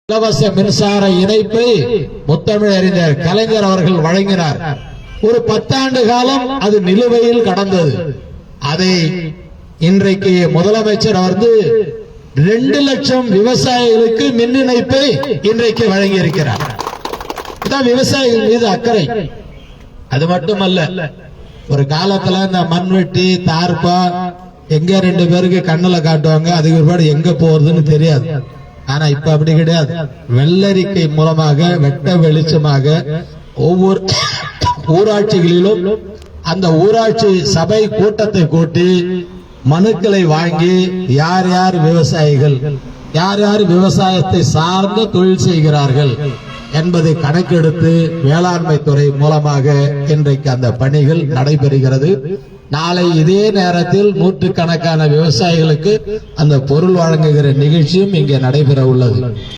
இலவச மின்சார இணைப்பை முத்தமிழறிஞர் கலைஞர் அவர்கள் வழங்கினார். ஒரு 10 ஆண்டு காலம் அது நிலுவையில் கடந்தது. அதை இன்றைக்கு முதலமைச்சர் 2 லட்சம் விவசாயிகளுக்கு மின் இணைப்பை இன்றைக்கு வழங்கி இருக்கிறார். விவசாயிகள் மீது அக்கறை. அது மட்டுமல்ல, ஒரு காலத்துல இந்த மண்வெட்டி தார்பா எங்க 2 பேருக்கு கண்ணுல காட்டுவாங்க, அதுக்கு ஒருபாடு எங்க போறதுன்னு தெரியாது. ஆனா இப்ப அப்படி கிடையாது. வெள்ளரிக்கை மூலமாக வெட்ட வெளிச்சமாக ஒவ்வொரு ஊராட்சிகளிலும் அந்த ஊராட்சி சபை கூட்டத்தை கூட்டி மனுக்களை வாங்கி யார் யார் விவசாயிகள், யார் யார் விவசாயத்தை சார்ந்த தொழில் செய்கிறார்கள் என்பதை கணக்கெடுத்து வேளாண்மை துறை மூலமாக இன்றைக்கு அந்த பணிகள் நடைபெறுகிறது. நாளை இதே நேரத்தில் நூற்றுக்கணக்கான விவசாயிகளுக்கு அந்த பொருள் வழங்குகிற நிகழ்ச்சியும் இங்கே நடைபெற உள்ளது.